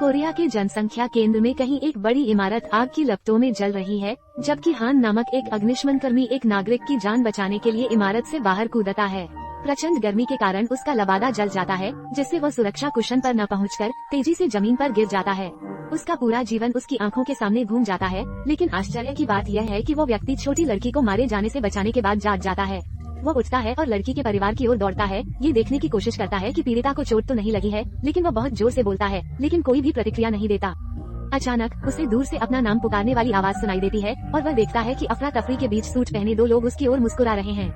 Korea के जनसंख्या केंद्र में कहीं एक बड़ी इमारत आग की लपटों में जल रही है, जबकि हान नामक एक अग्निशमन कर्मी एक नागरिक की जान बचाने के लिए इमारत से बाहर कूदता है। प्रचंड गर्मी के कारण उसका लबादा जल जाता है, जिससे वो सुरक्षा कुशन पर न पहुंचकर तेजी से जमीन पर गिर जाता है। उसका पूरा जीवन उसकी आंखों के सामने घूम जाता है, लेकिन आश्चर्य की बात यह है कि वो व्यक्ति छोटी लड़की को मारे जाने से बचाने के बाद जाग जाता है। वो उठता है और लड़की के परिवार की ओर दौड़ता है, ये देखने की कोशिश करता है कि पीड़िता को चोट तो नहीं लगी है, लेकिन वो बहुत जोर से बोलता है, लेकिन कोई भी प्रतिक्रिया नहीं देता। अचानक उसे दूर से अपना नाम पुकारने वाली आवाज सुनाई देती है और वह देखता है कि अफरा तफरी के बीच सूट पहने दो लोग उसकी ओर मुस्कुरा रहे हैं।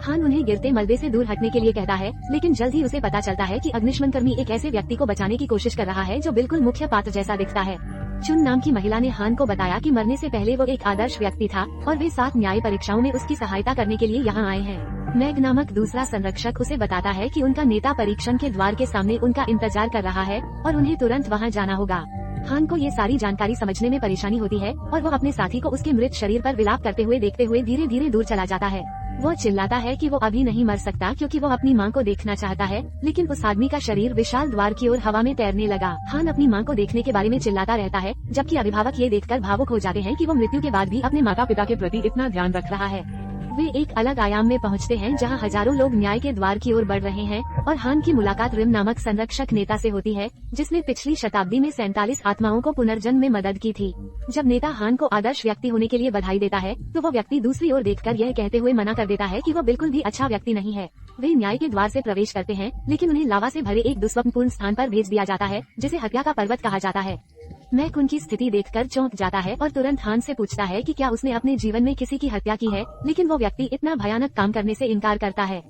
हान उन्हें गिरते मलबे से दूर हटने के लिए कहता है, लेकिन जल्द ही उसे पता चलता है कि अग्निशमन कर्मी एक ऐसे व्यक्ति को बचाने की कोशिश कर रहा है जो बिल्कुल मुख्य पात्र जैसा दिखता है। चुन नाम की महिला ने हान को बताया कि मरने से पहले वो एक आदर्श व्यक्ति था और वे 7 न्याय परीक्षाओं में उसकी सहायता करने के लिए यहाँ आए हैं। मैग नामक दूसरा संरक्षक उसे बताता है कि उनका नेता परीक्षण के द्वार के सामने उनका इंतजार कर रहा है और उन्हें तुरंत वहाँ जाना होगा। हान को ये सारी जानकारी समझने में परेशानी होती है और वो अपने साथी को उसके मृत शरीर पर विलाप करते हुए देखते हुए धीरे धीरे दूर चला जाता है। वो चिल्लाता है कि वो अभी नहीं मर सकता क्योंकि वो अपनी माँ को देखना चाहता है, लेकिन उस आदमी का शरीर विशाल द्वार की ओर हवा में तैरने लगा। हान अपनी माँ को देखने के बारे में चिल्लाता रहता है, जबकि अभिभावक ये देखकर भावुक हो जाते हैं कि वो मृत्यु के बाद भी अपने माता पिता के प्रति इतना ध्यान रख रहा है। वे एक अलग आयाम में पहुंचते हैं जहां हजारों लोग न्याय के द्वार की ओर बढ़ रहे हैं और हान की मुलाकात रिम नामक संरक्षक नेता से होती है, जिसने पिछली शताब्दी में 47 आत्माओं को पुनर्जन्म में मदद की थी। जब नेता हान को आदर्श व्यक्ति होने के लिए बधाई देता है, तो वो व्यक्ति दूसरी ओर देखकर यह कहते हुए मना कर देता है कि वो बिल्कुल भी अच्छा व्यक्ति नहीं है। वे न्याय के द्वार से प्रवेश करते हैं, लेकिन उन्हें लावा से भरे एक दुस्वप्नपूर्ण स्थान पर भेज दिया जाता है, जिसे हत्या का पर्वत कहा जाता है। मैक उनकी स्थिति देखकर चौंक जाता है और तुरंत हान से पूछता है कि क्या उसने अपने जीवन में किसी की हत्या की है, लेकिन वो व्यक्ति इतना भयानक काम करने से इनकार करता है।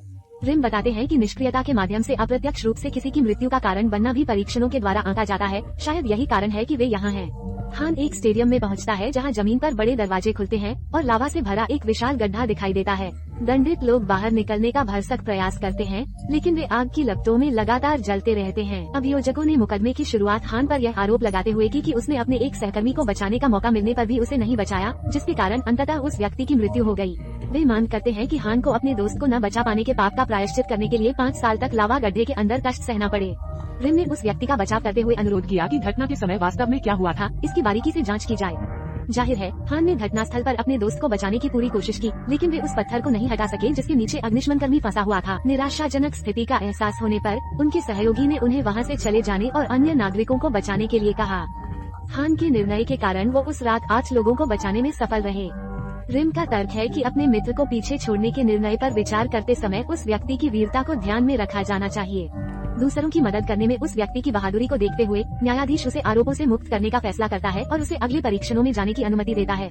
रिम बताते हैं कि निष्क्रियता के माध्यम से अप्रत्यक्ष रूप से किसी की मृत्यु का कारण बनना भी परीक्षणों के द्वारा आंका जाता है। शायद यही कारण है कि वे यहाँ हैं। हान एक स्टेडियम में पहुँचता है जहाँ जमीन पर बड़े दरवाजे खुलते हैं और लावा से भरा एक विशाल गड्ढा दिखाई देता है। दंडित लोग बाहर निकलने का भरसक प्रयास करते हैं, लेकिन वे आग की लपटों में लगातार जलते रहते हैं। अभियोजकों ने मुकदमे की शुरुआत हान पर यह आरोप लगाते हुए की कि उसने अपने एक सहकर्मी को बचाने का मौका मिलने पर भी उसे नहीं बचाया, जिसके कारण अंततः उस व्यक्ति की मृत्यु हो गई। वे मांग करते हैं कि हान को अपने दोस्त को न बचा पाने के पाप का प्रायश्चित करने के लिए 5 साल तक लावा गड्ढे के अंदर कष्ट सहना पड़े। रिम ने उस व्यक्ति का बचाव करते हुए अनुरोध किया कि घटना के समय वास्तव में क्या हुआ था, इसकी बारीकी से जांच की जाए। जाहिर है हान ने घटनास्थल पर अपने दोस्त को बचाने की पूरी कोशिश की, लेकिन वे उस पत्थर को नहीं हटा सके जिसके नीचे अग्निशमन कर्मी फंसा हुआ था। निराशाजनक स्थिति का एहसास होने पर उनके सहयोगी ने उन्हें वहां से चले जाने और अन्य नागरिकों को बचाने के लिए कहा। हान के निर्णय के कारण वो उस रात 8 लोगों को बचाने में सफल रहे। रिम का तर्क है कि अपने मित्र को पीछे छोड़ने के निर्णय पर विचार करते समय उस व्यक्ति की वीरता को ध्यान में रखा जाना चाहिए। दूसरों की मदद करने में उस व्यक्ति की बहादुरी को देखते हुए न्यायाधीश उसे आरोपों से मुक्त करने का फैसला करता है और उसे अगले परीक्षणों में जाने की अनुमति देता है।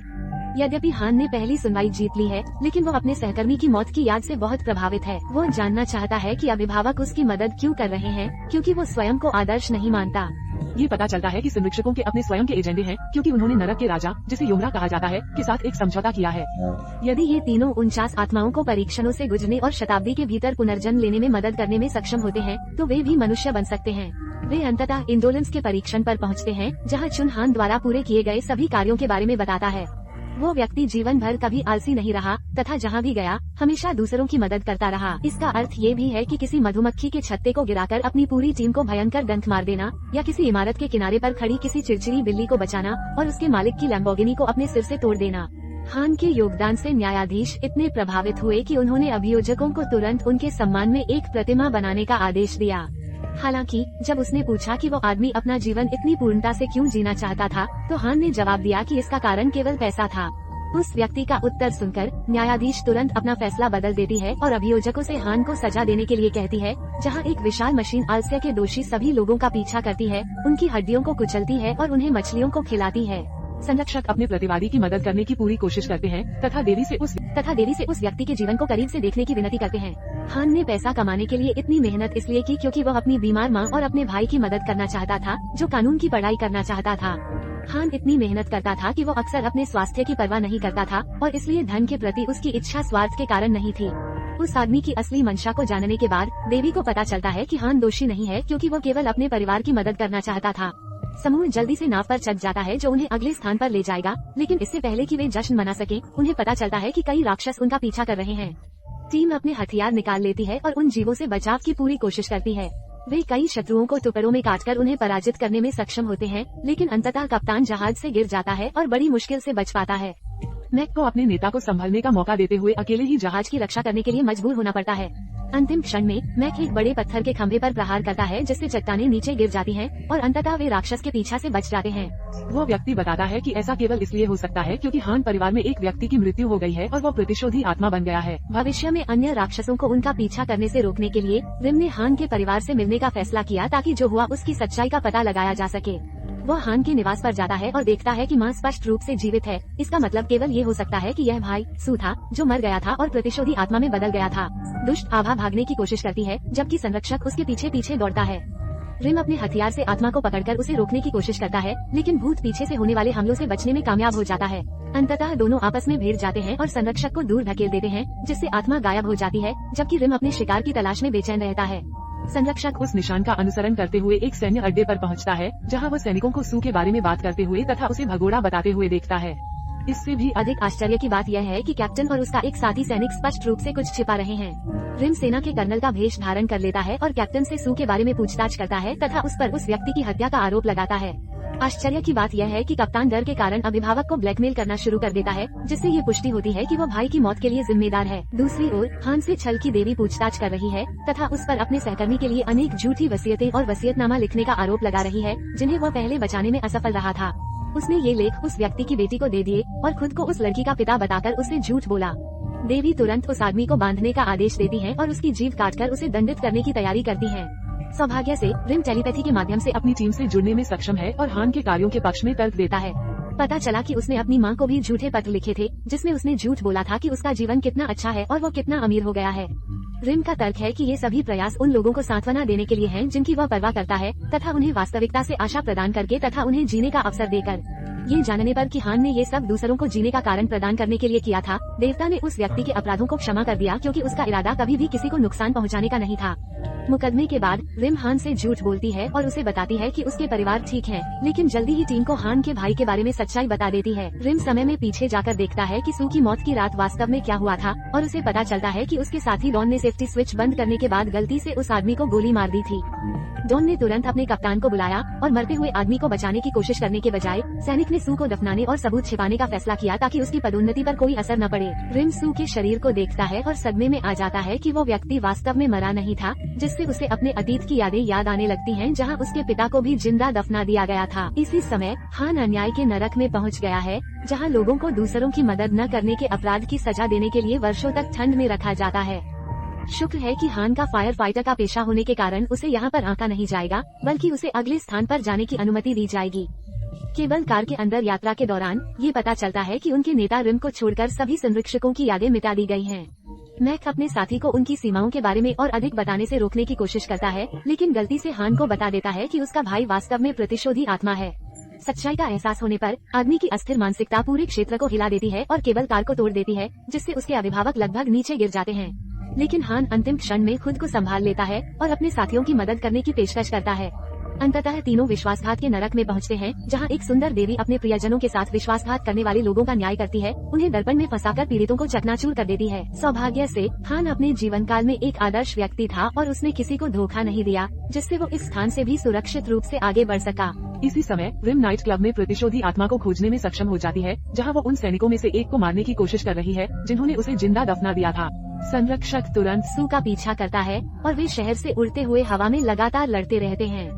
यद्यपि हान ने पहली सुनवाई जीत ली है, लेकिन वो अपने सहकर्मी की मौत की याद से बहुत प्रभावित है। वो जानना चाहता है कि अभिभावक उसकी मदद क्यों कर रहे हैं, क्योंकि वो स्वयं को आदर्श नहीं मानता। ये पता चलता है कि संरक्षकों के अपने स्वयं के एजेंडे हैं, क्योंकि उन्होंने नरक के राजा, जिसे योमरा कहा जाता है, के साथ एक समझौता किया है। यदि ये तीनों 49 आत्माओं को परीक्षणों से गुजरने और शताब्दी के भीतर पुनर्जन्म लेने में मदद करने में सक्षम होते हैं, तो वे भी मनुष्य बन सकते हैं। वे अंततः इंडोलेंस के परीक्षण पर पहुँचते हैं, जहाँ चुन हान द्वारा पूरे किए गए सभी कार्यों के बारे में बताता है। वो व्यक्ति जीवन भर कभी आलसी नहीं रहा तथा जहाँ भी गया हमेशा दूसरों की मदद करता रहा। इसका अर्थ ये भी है कि किसी मधुमक्खी के छत्ते को गिराकर अपनी पूरी टीम को भयंकर डंक मार देना, या किसी इमारत के किनारे पर खड़ी किसी चिड़चिड़ी बिल्ली को बचाना और उसके मालिक की लैम्बोर्गिनी को अपने सिर से तोड़ देना। हान के योगदान से न्यायाधीश इतने प्रभावित हुए कि उन्होंने अभियोजकों को तुरंत उनके सम्मान में एक प्रतिमा बनाने का आदेश दिया। हालांकि जब उसने पूछा कि वो आदमी अपना जीवन इतनी पूर्णता से क्यों जीना चाहता था, तो हान ने जवाब दिया कि इसका कारण केवल पैसा था। उस व्यक्ति का उत्तर सुनकर न्यायाधीश तुरंत अपना फैसला बदल देती है और अभियोजकों से हान को सजा देने के लिए कहती है, जहां एक विशाल मशीन आलस्य के दोषी सभी लोगों का पीछा करती है, उनकी हड्डियों को कुचलती है और उन्हें मछलियों को खिलाती है। संरक्षक अपने प्रतिवादी की मदद करने की पूरी कोशिश करते हैं तथा देवी से उस व्यक्ति के जीवन को करीब से देखने की विनती करते हैं। हान ने पैसा कमाने के लिए इतनी मेहनत इसलिए की क्योंकि वह अपनी बीमार माँ और अपने भाई की मदद करना चाहता था, जो कानून की पढ़ाई करना चाहता था। हान इतनी मेहनत करता था कि वो अक्सर अपने स्वास्थ्य की परवाह नहीं करता था और इसलिए धन के प्रति उसकी इच्छा स्वार्थ के कारण नहीं थी। उस आदमी की असली मंशा को जानने के बाद देवी को पता चलता है कि हान दोषी नहीं है, क्योंकि वो केवल अपने परिवार की मदद करना चाहता था। समूह जल्दी से नाव पर चढ़ जाता है जो उन्हें अगले स्थान पर ले जाएगा, लेकिन इससे पहले कि वे जश्न मना सके उन्हें पता चलता है कि कई राक्षस उनका पीछा कर रहे हैं। टीम अपने हथियार निकाल लेती है और उन जीवों से बचाव की पूरी कोशिश करती है। वे कई शत्रुओं को टुकड़ों में काटकर उन्हें पराजित करने में सक्षम होते हैं, लेकिन अंततः कप्तान जहाज से गिर जाता है और बड़ी मुश्किल से बच पाता है। मैक को अपने नेता को संभलने का मौका देते हुए अकेले ही जहाज की रक्षा करने के लिए मजबूर होना पड़ता है। अंतिम क्षण में मैक एक बड़े पत्थर के खंभे पर प्रहार करता है, जिससे चट्टानें नीचे गिर जाती हैं और अंततः वे राक्षस के पीछा से बच जाते हैं। वो व्यक्ति बताता है कि ऐसा केवल इसलिए हो सकता है क्योंकि हान परिवार में एक व्यक्ति की मृत्यु हो गई है और वो प्रतिशोधी आत्मा बन गया है। भविष्य में अन्य राक्षसों को उनका पीछा करने से रोकने के लिए रिम ने हान के परिवार से मिलने का फैसला किया, ताकि जो हुआ उसकी सच्चाई का पता लगाया जा सके। वो हान के निवास पर जाता है और देखता है कि मां स्पष्ट रूप से जीवित है। इसका मतलब केवल ये हो सकता है कि यह भाई सू था, जो मर गया था और प्रतिशोधी आत्मा में बदल गया था। दुष्ट आभा भागने की कोशिश करती है, जबकि संरक्षक उसके पीछे पीछे दौड़ता है। रिम अपने हथियार से आत्मा को पकड़कर उसे रोकने की कोशिश करता है, लेकिन भूत पीछे से होने वाले हमलों से बचने में कामयाब हो जाता है। अंततः दोनों आपस में भिड़ जाते हैं और संरक्षक को दूर धकेल देते हैं, जिससे आत्मा गायब हो जाती है, जबकि रिम अपने शिकार की तलाश में बेचैन रहता है। संरक्षक उस निशान का अनुसरण करते हुए एक सैन्य अड्डे पर पहुंचता है, जहां वो सैनिकों को सू के बारे में बात करते हुए तथा उसे भगोड़ा बताते हुए देखता है। इससे भी अधिक आश्चर्य की बात यह है कि कैप्टन और उसका एक साथी सैनिक स्पष्ट रूप से कुछ छिपा रहे हैं। रिम सेना के कर्नल का भेष धारण कर लेता है और कैप्टन से सू के बारे में पूछताछ करता है तथा उस पर उस व्यक्ति की हत्या का आरोप लगाता है। आश्चर्य की बात यह है कि कप्तान डर के कारण अभिभावक को ब्लैकमेल करना शुरू कर देता है, जिससे ये पुष्टि होती है कि वो भाई की मौत के लिए जिम्मेदार है। दूसरी ओर हान से छल की देवी पूछताछ कर रही है तथा उस पर अपने सहकर्मी के लिए अनेक झूठी वसीयतें और वसीयतनामा लिखने का आरोप लगा रही है, जिन्हें वह पहले बचाने में असफल रहा था। उसने ये लेख उस व्यक्ति की बेटी को दे दिए और खुद को उस लड़की का पिता बताकर उससे झूठ बोला। देवी तुरंत उस आदमी को बांधने का आदेश देती है और उसकी जीभ काटकर उसे दंडित करने की तैयारी करती है। सौभाग्य से रिम टेलीपैथी के माध्यम से अपनी टीम से जुड़ने में सक्षम है और हान के कार्यों के पक्ष में तर्क देता है। पता चला कि उसने अपनी मां को भी झूठे पत्र लिखे थे, जिसमें उसने झूठ बोला था कि उसका जीवन कितना अच्छा है और वो कितना अमीर हो गया है। रिम का तर्क है कि ये सभी प्रयास उन लोगों को सांत्वना देने के लिए हैं, जिनकी वह परवाह करता है, तथा उन्हें वास्तविकता से आशा प्रदान करके तथा उन्हें जीने का अवसर देकर। ये जानने पर कि हान ने ये सब दूसरों को जीने का कारण प्रदान करने के लिए किया था, देवता ने उस व्यक्ति के अपराधों को क्षमा कर दिया, क्योंकि उसका इरादा कभी भी किसी को नुकसान पहुंचाने का नहीं था। मुकदमे के बाद रिम हान से झूठ बोलती है और उसे बताती है कि उसके परिवार ठीक है, लेकिन जल्दी ही टीम को हान के भाई के बारे में सच्चाई बता देती है। रिम समय में पीछे जाकर देखता है कि सू की मौत की रात वास्तव में क्या हुआ था और उसे पता चलता है कि उसके साथी डॉन ने सेफ्टी स्विच बंद करने के बाद गलती से उस आदमी को गोली मार दी थी। डॉन ने तुरंत अपने कप्तान को बुलाया और मरते हुए आदमी को बचाने की कोशिश करने के बजाय सैनिक ने सू को दफनाने और सबूत छिपाने का फैसला किया, ताकि उसकी पदोन्नति पर कोई असर न पड़े। रिम सू के शरीर को देखता है और सदमे में आ जाता है कि वो व्यक्ति वास्तव में मरा नहीं था, जिससे उसे अपने अतीत की यादें याद आने लगती हैं, जहां उसके पिता को भी जिंदा दफना दिया गया था। इसी समय हान अन्याय के नरक में पहुंच गया है, जहां लोगों को दूसरों की मदद न करने के अपराध की सजा देने के लिए वर्षों तक ठंड में रखा जाता है। शुक्र है कि हान का फायर फाइटर का पेशा होने के कारण उसे यहाँ पर आंका नहीं जाएगा, बल्कि उसे अगले स्थान पर जाने की अनुमति दी जाएगी। केवल कार के अंदर यात्रा के दौरान ये पता चलता है कि उनके नेता रिम को छोड़कर सभी संरक्षकों की यादें मिटा दी गई हैं। मैक अपने साथी को उनकी सीमाओं के बारे में और अधिक बताने से रोकने की कोशिश करता है, लेकिन गलती से हान को बता देता है कि उसका भाई वास्तव में प्रतिशोधी आत्मा है। सच्चाई का एहसास होने पर आदमी की अस्थिर मानसिकता पूरे क्षेत्र को हिला देती है और केवल कार को तोड़ देती है, जिससे उसके अभिभावक लगभग नीचे गिर जाते हैं। लेकिन हान अंतिम क्षण में खुद को संभाल लेता है और अपने साथियों की मदद करने की पेशकश करता है। अंततः तीनों विश्वासघात के नरक में पहुंचते हैं, जहां एक सुंदर देवी अपने प्रियजनों के साथ विश्वासघात करने वाले लोगों का न्याय करती है, उन्हें दर्पण में फंसाकर पीड़ितों को चकनाचूर कर देती है। सौभाग्य से हान अपने जीवन काल में एक आदर्श व्यक्ति था और उसने किसी को धोखा नहीं दिया, जिससे वो इस स्थान से भी सुरक्षित रूप से आगे बढ़ सका। इसी समय रिम नाइट क्लब में प्रतिशोधी आत्मा को खोजने में सक्षम हो जाती है, जहां वो उन सैनिकों में से एक को मारने की कोशिश कर रही है, जिन्होंने उसे जिंदा दफना दिया था। संरक्षक तुरंत सू का पीछा करता है और वे शहर से उड़ते हुए हवा में लगातार लड़ते रहते हैं।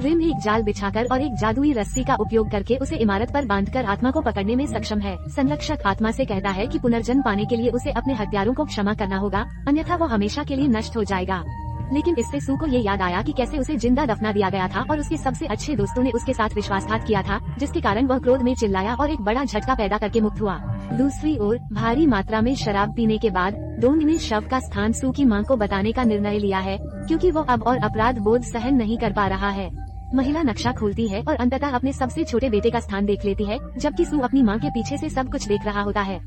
रिम एक जाल बिछाकर और एक जादुई रस्सी का उपयोग करके उसे इमारत पर बांधकर आत्मा को पकड़ने में सक्षम है। संरक्षक आत्मा से कहता है कि पुनर्जन्म पाने के लिए उसे अपने हत्यारों को क्षमा करना होगा, अन्यथा वो हमेशा के लिए नष्ट हो जाएगा। लेकिन इससे सू को ये याद आया कि कैसे उसे जिंदा दफना दिया गया था और उसके सबसे अच्छे दोस्तों ने उसके साथ विश्वासघात किया था, जिसके कारण वह क्रोध में चिल्लाया और एक बड़ा झटका पैदा करके मुक्त हुआ। दूसरी ओर भारी मात्रा में शराब पीने के बाद डोंग ने शव का स्थान सू की मां को बताने का निर्णय लिया है, क्योंकि वो अब और अपराध बोध सहन नहीं कर पा रहा है। महिला नक्शा खोलती है और अंततः अपने सबसे छोटे बेटे का स्थान देख लेती है, जबकि सू अपनी मां के पीछे से सब कुछ देख रहा होता है।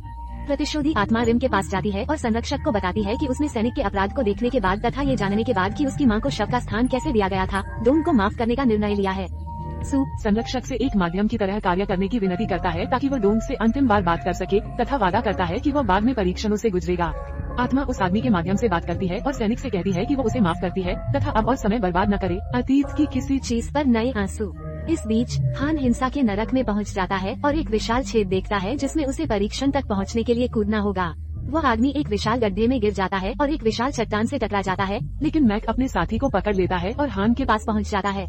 प्रतिशोधी आत्मा रिम के पास जाती है और संरक्षक को बताती है कि उसने सैनिक के अपराध को देखने के बाद तथा ये जानने के बाद कि उसकी मां को शव का स्थान कैसे दिया गया था, डोंग को माफ करने का निर्णय लिया है। सू संरक्षक से एक माध्यम की तरह कार्य करने की विनती करता है, ताकि वह डोंग से अंतिम बार बात कर सके, तथा वादा करता है कि वह बाद में परीक्षणों से गुजरेगा। आत्मा उस आदमी के माध्यम से बात करती है और सैनिक से कहती है कि वो उसे माफ करती है तथा अब और समय बर्बाद न करे, अतीत की किसी चीज पर नए आंसू। इस बीच हान हिंसा के नरक में पहुंच जाता है और एक विशाल छेद देखता है जिसमें उसे परीक्षण तक पहुंचने के लिए कूदना होगा। वह आदमी एक विशाल गड्ढे में गिर जाता है और एक विशाल चट्टान से टकरा जाता है, लेकिन मैक अपने साथी को पकड़ लेता है और हान के पास पहुंच जाता है।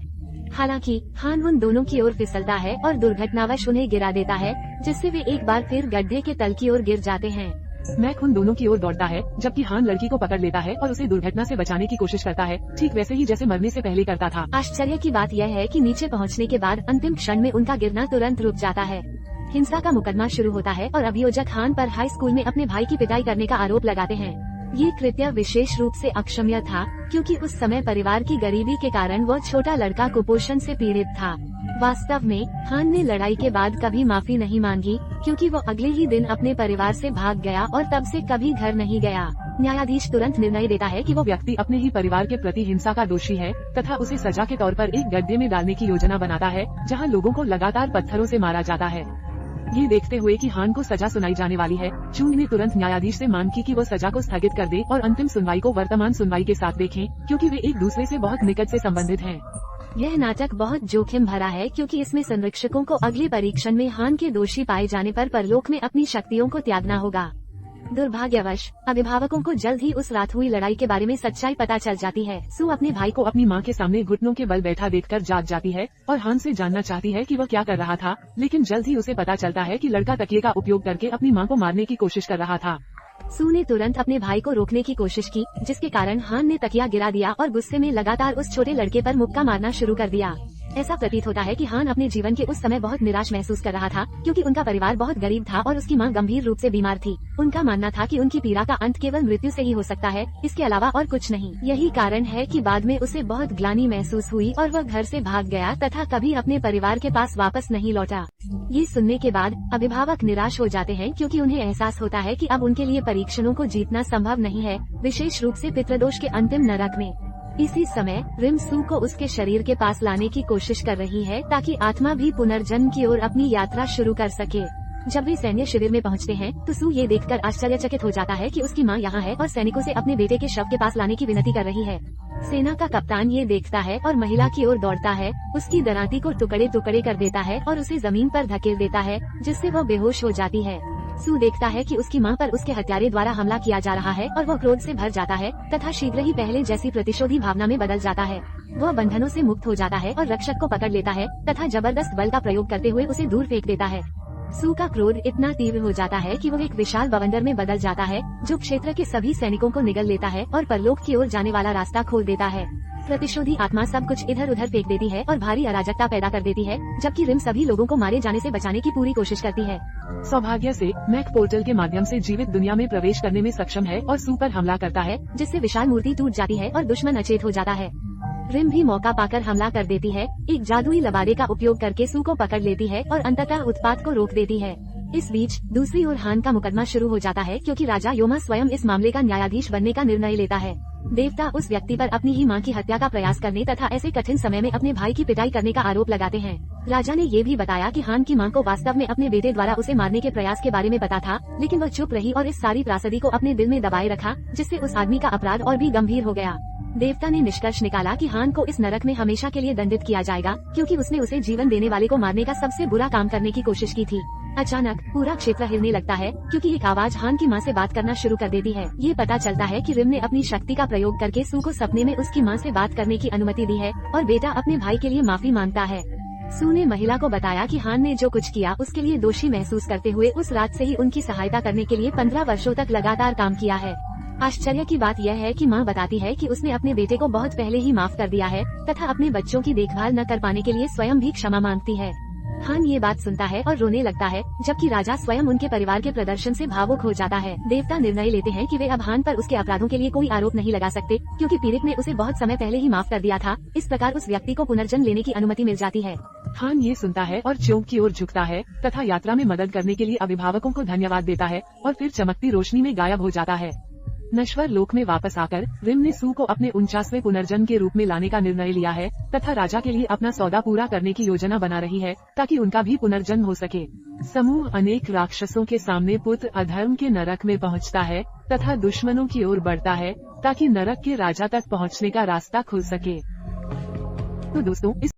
हालांकि हान उन दोनों की ओर फिसलता है और दुर्घटनावश उन्हें गिरा देता है, जिससे वे एक बार फिर गड्ढे के तल की ओर गिर जाते हैं। मैक उन दोनों की ओर दौड़ता है जबकि हान लड़की को पकड़ लेता है और उसे दुर्घटना से बचाने की कोशिश करता है, ठीक वैसे ही जैसे मरने से पहले करता था। आश्चर्य की बात यह है कि नीचे पहुंचने के बाद अंतिम क्षण में उनका गिरना तुरंत रुक जाता है। हिंसा का मुकदमा शुरू होता है और अभियोजक हान पर हाई स्कूल में अपने भाई की पिटाई करने का आरोप लगाते हैं। ये कृत्य विशेष रूप से अक्षम्य था क्योंकि उस समय परिवार की गरीबी के कारण वह छोटा लड़का कुपोषण से पीड़ित था। वास्तव में हान ने लड़ाई के बाद कभी माफी नहीं मांगी क्योंकि वो अगले ही दिन अपने परिवार से भाग गया और तब से कभी घर नहीं गया। न्यायाधीश तुरंत निर्णय देता है कि वो व्यक्ति अपने ही परिवार के प्रति हिंसा का दोषी है तथा उसे सजा के तौर पर एक गड्ढे में डालने की योजना बनाता है जहां लोगों को लगातार पत्थरों से मारा जाता है। ये देखते हुए कि हान को सजा सुनाई जाने वाली है, चूंग ने तुरंत न्यायाधीश से मांग की कि वो सजा को स्थगित कर दे और अंतिम सुनवाई को वर्तमान सुनवाई के साथ देखें क्योंकि वे एक दूसरे से बहुत निकट से संबंधित हैं। यह नाटक बहुत जोखिम भरा है क्योंकि इसमें संरक्षकों को अगले परीक्षण में हान के दोषी पाए जाने पर परलोक में अपनी शक्तियों को त्यागना होगा। दुर्भाग्यवश अभिभावकों को जल्द ही उस रात हुई लड़ाई के बारे में सच्चाई पता चल जाती है। सू अपने भाई को अपनी मां के सामने घुटनों के बल बैठा देखकर जाग जाती है और हान से जानना चाहती है कि वह क्या कर रहा था, लेकिन जल्द ही उसे पता चलता है कि लड़का तकिए का उपयोग करके अपनी मां को मारने की कोशिश कर रहा था। सू ने तुरंत अपने भाई को रोकने की कोशिश की, जिसके कारण हान ने तकिया गिरा दिया और गुस्से में लगातार उस छोटे लड़के पर मुक्का मारना शुरू कर दिया। ऐसा प्रतीत होता है कि हान अपने जीवन के उस समय बहुत निराश महसूस कर रहा था क्योंकि उनका परिवार बहुत गरीब था और उसकी मां गंभीर रूप से बीमार थी। उनका मानना था कि उनकी पीड़ा का अंत केवल मृत्यु से ही हो सकता है, इसके अलावा और कुछ नहीं। यही कारण है कि बाद में उसे बहुत ग्लानि महसूस हुई और वह घर से भाग गया तथा कभी अपने परिवार के पास वापस नहीं लौटा। ये सुनने के बाद अभिभावक निराश हो जाते हैं क्योंकि उन्हें एहसास होता है कि अब उनके लिए परीक्षणों को जीतना संभव नहीं है, विशेष रूप से पितृदोष के अंतिम नरक में। इसी समय रिम सू को उसके शरीर के पास लाने की कोशिश कर रही है ताकि आत्मा भी पुनर्जन्म की ओर अपनी यात्रा शुरू कर सके। जब वे सैन्य शिविर में पहुंचते हैं तो सू ये देखकर आश्चर्यचकित हो जाता है कि उसकी मां यहाँ है और सैनिकों से अपने बेटे के शव के पास लाने की विनती कर रही है। सेना का कप्तान ये देखता है और महिला की ओर दौड़ता है, उसकी दराती को टुकड़े टुकड़े कर देता है और उसे जमीन पर धकेल देता है, जिससे वह बेहोश हो जाती है। सू देखता है कि उसकी मां पर उसके हत्यारे द्वारा हमला किया जा रहा है और वह क्रोध से भर जाता है तथा शीघ्र ही पहले जैसी प्रतिशोधी भावना में बदल जाता है। वह बंधनों से मुक्त हो जाता है और रक्षक को पकड़ लेता है तथा जबरदस्त बल का प्रयोग करते हुए उसे दूर फेंक देता है। सू का क्रोध इतना तीव्र हो जाता है कि वह एक विशाल बवंडर में बदल जाता है जो क्षेत्र के सभी सैनिकों को निगल लेता है और परलोक की ओर जाने वाला रास्ता खोल देता है। प्रतिशोधी आत्मा सब कुछ इधर उधर फेंक देती है और भारी अराजकता पैदा कर देती है, जबकि रिम सभी लोगों को मारे जाने से बचाने की पूरी कोशिश करती है। सौभाग्य से मैक पोर्टल के माध्यम से जीवित दुनिया में प्रवेश करने में सक्षम है और सू पर हमला करता है, जिससे विशाल मूर्ति टूट जाती है और दुश्मन अचेत हो जाता है। रिम भी मौका पाकर हमला कर देती है, एक जादुई लबादे का उपयोग करके सू को पकड़ लेती है और अंततः उत्पात को रोक देती है। इस बीच दूसरी ओर हान का मुकदमा शुरू हो जाता है क्योंकि राजा योमा स्वयं इस मामले का न्यायाधीश बनने का निर्णय लेता है। देवता उस व्यक्ति पर अपनी ही मां की हत्या का प्रयास करने तथा ऐसे कठिन समय में अपने भाई की पिटाई करने का आरोप लगाते हैं। राजा ने ये भी बताया कि हान की मां को वास्तव में अपने बेटे द्वारा उसे मारने के प्रयास के बारे में पता था, लेकिन वह चुप रही और इस सारी त्रासदी को अपने दिल में दबाए रखा, जिससे उस आदमी का अपराध और भी गंभीर हो गया। देवता ने निष्कर्ष निकाला कि हान को इस नरक में हमेशा के लिए दंडित किया जाएगा क्योंकि उसने उसे जीवन देने वाले को मारने का सबसे बुरा काम करने की कोशिश की थी। अचानक पूरा क्षेत्र हिलने लगता है क्योंकि एक आवाज हान की मां से बात करना शुरू कर देती है। ये पता चलता है कि रिम ने अपनी शक्ति का प्रयोग करके सू को सपने में उसकी मां से बात करने की अनुमति दी है और बेटा अपने भाई के लिए माफी मांगता है। सू ने महिला को बताया कि हान ने जो कुछ किया उसके लिए दोषी महसूस करते हुए उस रात से ही उनकी सहायता करने के लिए 15 वर्षों तक लगातार काम किया है। आश्चर्य की बात यह है कि मां बताती है कि उसने अपने बेटे को बहुत पहले ही माफ कर दिया है तथा अपने बच्चों की देखभाल न कर पाने के लिए स्वयं भी क्षमा मांगती है। हान ये बात सुनता है और रोने लगता है, जबकि राजा स्वयं उनके परिवार के प्रदर्शन से भावुक हो जाता है। देवता निर्णय लेते हैं कि वे अब हान पर उसके अपराधों के लिए कोई आरोप नहीं लगा सकते क्योंकि पीड़ित ने उसे बहुत समय पहले ही माफ कर दिया था। इस प्रकार उस व्यक्ति को पुनर्जन्म लेने की अनुमति मिल जाती है। हान ये सुनता है और चौक की ओर झुकता है तथा यात्रा में मदद करने के लिए अभिभावकों को धन्यवाद देता है और फिर चमकती रोशनी में गायब हो जाता है। नश्वर लोक में वापस आकर रिम ने सू को अपने 49वें पुनर्जन्म के रूप में लाने का निर्णय लिया है तथा राजा के लिए अपना सौदा पूरा करने की योजना बना रही है ताकि उनका भी पुनर्जन्म हो सके। समूह अनेक राक्षसों के सामने पुत्र अधर्म के नरक में पहुंचता है तथा दुश्मनों की ओर बढ़ता है ताकि नरक के राजा तक पहुंचने का रास्ता खुल सके। तो दोस्तों, इस